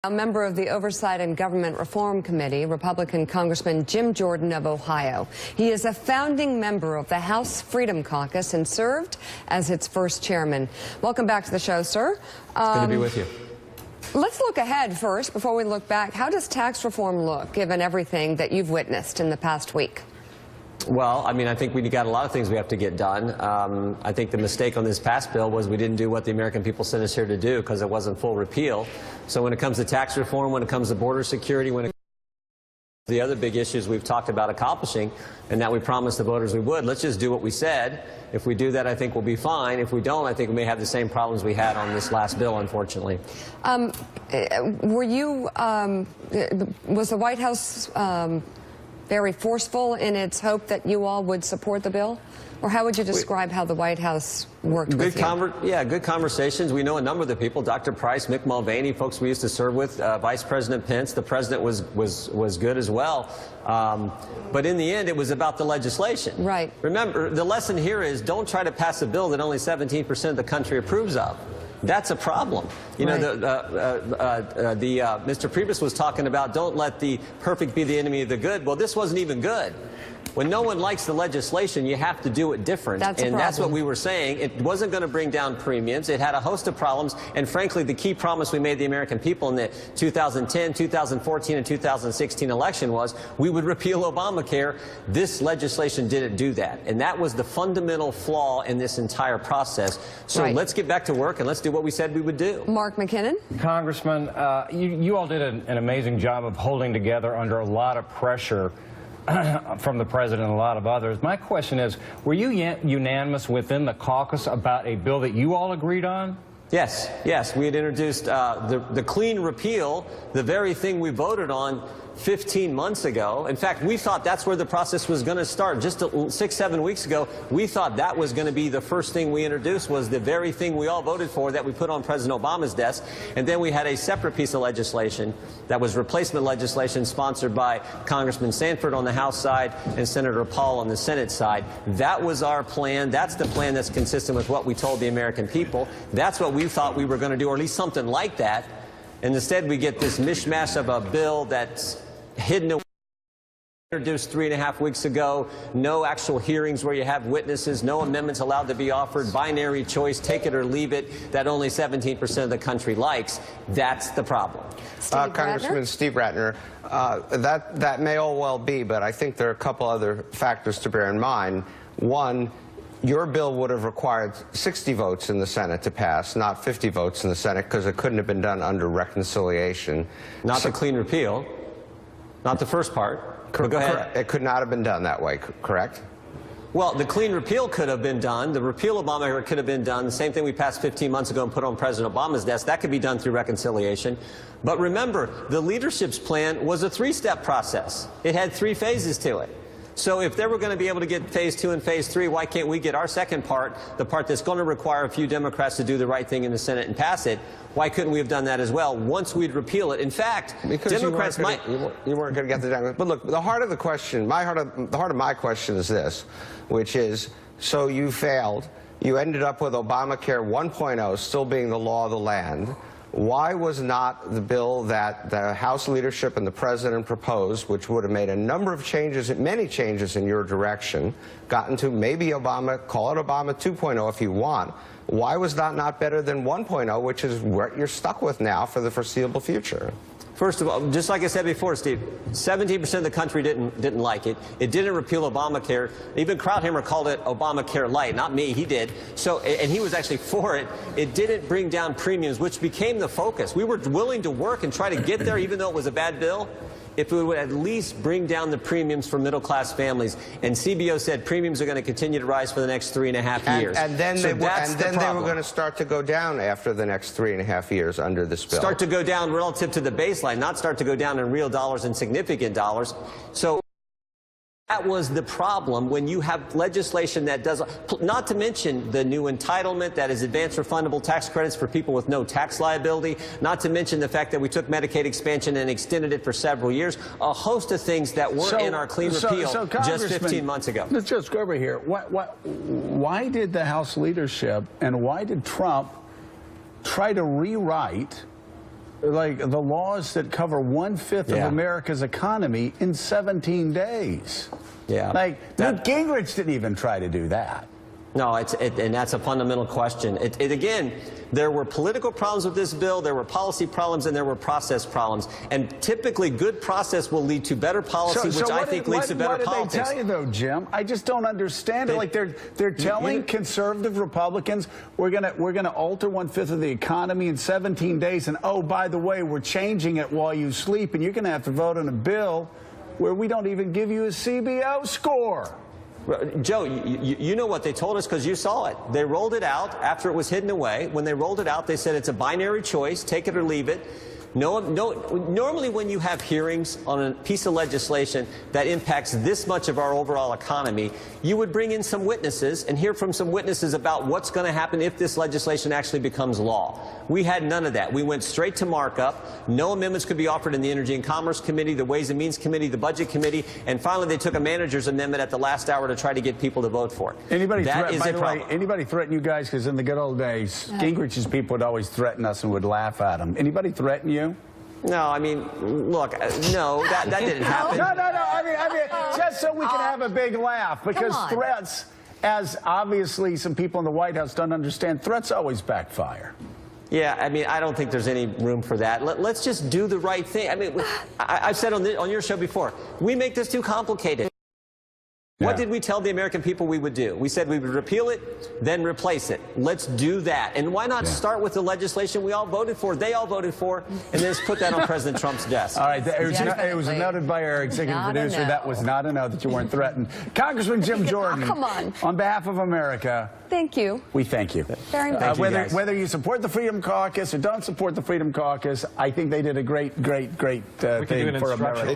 A member of the Oversight and Government Reform Committee, Republican Congressman Jim Jordan of Ohio. He is a founding member of the House Freedom Caucus and served as its first chairman. Welcome back to the show, sir. It's good to be with you. Let's look ahead first before we look back. How does tax reform look, given everything that you've witnessed in the past week? Well, I mean, I think we got a lot of things we have to get done. I think the mistake on this past bill was we didn't do what the American people sent us here to do because it wasn't full repeal. So when it comes to tax reform, when it comes to border security, when it comes to the other big issues we've talked about accomplishing and that we promised the voters we would, let's just do what we said. If we do that, I think we'll be fine. If we don't, I think we may have the same problems we had on this last bill, unfortunately. Was the White House very forceful in its hope that you all would support the bill? Or how would you describe how the White House worked with you? Yeah, good conversations. We know a number of the people, Dr. Price, Mick Mulvaney, folks we used to serve with, Vice President Pence. The president was good as well. But in the end, it was about the legislation. Right. Remember, the lesson here is don't try to pass a bill that only 17% of the country approves of. That's a problem. You know, Mr. Priebus was talking about don't let the perfect be the enemy of the good. Well, this wasn't even good. When no one likes the legislation, you have to do it different. That's what we were saying. It wasn't going to bring down premiums. It had a host of problems. And frankly, the key promise we made the American people in the 2010, 2014, and 2016 election was we would repeal Obamacare. This legislation didn't do that. And that was the fundamental flaw in this entire process. So let's get back to work and let's do what we said we would do. Mark McKinnon? Congressman, you all did an amazing job of holding together under a lot of pressure from the president and a lot of others. My question is, were you unanimous within the caucus about a bill that you all agreed on? Yes. We had introduced the clean repeal, the very thing we voted on 15 months ago. In fact, we thought that's where the process was going to start. Just 6-7 weeks ago, we thought that was going to be the first thing we introduced, was the very thing we all voted for that we put on President Obama's desk. And then we had a separate piece of legislation that was replacement legislation sponsored by Congressman Sanford on the House side and Senator Paul on the Senate side. That was our plan. That's the plan that's consistent with what we told the American people. That's what we thought we were going to do, or at least something like that. And instead, we get this mishmash of a bill that's hidden away, introduced 3.5 weeks ago, no actual hearings where you have witnesses, no amendments allowed to be offered, binary choice, take it or leave it, that only 17% of the country likes. That's the problem. Congressman Steve Ratner, that may all well be, but I think there are a couple other factors to bear in mind. One, your bill would have required 60 votes in the Senate to pass, not 50 votes in the Senate, because it couldn't have been done under reconciliation. Not the clean repeal. Not the first part. Go ahead. It could not have been done that way, correct? Well, the clean repeal could have been done. The repeal of Obamacare could have been done. The same thing we passed 15 months ago and put on President Obama's desk. That could be done through reconciliation. But remember, the leadership's plan was a 3-step process. It had 3 phases to it. So if they were going to be able to get phase 2 and phase 3, why can't we get our second part, the part that's going to require a few Democrats to do the right thing in the Senate and pass it? Why couldn't we have done that as well once we'd repeal it? In fact, because Democrats you weren't going to get the Democrats. But look, the heart of the question, the heart of my question is this, which is, so you failed. You ended up with Obamacare 1.0 still being the law of the land. Why was not the bill that the House leadership and the president proposed, which would have made a number of changes, many changes in your direction, gotten to maybe Obama, call it Obama 2.0 if you want, why was that not better than 1.0, which is what you're stuck with now for the foreseeable future? First of all, just like I said before, Steve, 17% of the country didn't like it. It didn't repeal Obamacare. Even Krauthammer called it Obamacare light. Not me, he did. So, and he was actually for it. It didn't bring down premiums, which became the focus. We were willing to work and try to get there, even though it was a bad bill, if it would at least bring down the premiums for middle-class families. And CBO said premiums are going to continue to rise for the next 3.5 years. And then they were going to start to go down after the next 3.5 years under this bill. Start to go down relative to the baseline, not start to go down in real dollars and significant dollars. So that was the problem when you have legislation that does, not to mention the new entitlement that is advanced refundable tax credits for people with no tax liability, not to mention the fact that we took Medicaid expansion and extended it for several years, a host of things that weren't in our clean repeal just 15 months ago. Let's just go over here. Why did the House leadership and why did Trump try to rewrite like the laws that cover 1/5 Yeah. of America's economy in 17 days. Yeah. Like Newt Gingrich didn't even try to do that. No, and that's a fundamental question. Again, there were political problems with this bill, there were policy problems, and there were process problems. And typically, good process will lead to better policy, which I think leads to better politics. What did they tell you, though, Jim? I just don't understand it. Like they're telling conservative Republicans we're gonna alter 1/5 of the economy in 17 days, and oh, by the way, we're changing it while you sleep, and you're gonna have to vote on a bill where we don't even give you a CBO score. Joe, you know what they told us because you saw it. They rolled it out after it was hidden away. When they rolled it out, they said it's a binary choice, take it or leave it. Normally when you have hearings on a piece of legislation that impacts this much of our overall economy, you would bring in some witnesses and hear from some witnesses about what's going to happen if this legislation actually becomes law. We had none of that. We went straight to markup. No amendments could be offered in the Energy and Commerce Committee, the Ways and Means Committee, the Budget Committee, and finally they took a manager's amendment at the last hour to try to get people to vote for it. Anybody Anybody threaten you guys? Because in the good old days, Gingrich's people would always threaten us and would laugh at them. Anybody threaten you? No, I mean, look, no, that didn't happen. No. I mean, just so we can have a big laugh, because threats, as obviously some people in the White House don't understand, threats always backfire. Yeah, I mean, I don't think there's any room for that. Let's just do the right thing. I mean, I've said on your show before, we make this too complicated. What did we tell the American people we would do? We said we would repeal it, then replace it. Let's do that. And why not start with the legislation we all voted for, they all voted for, and then just put that on President Trump's desk? All right, it was noted by our executive producer. That was not a no, that you weren't threatened. Congressman Jim Jordan, come on behalf of America, thank you. We thank you. Very much. Whether you support the Freedom Caucus or don't support the Freedom Caucus, I think they did a great thing for America.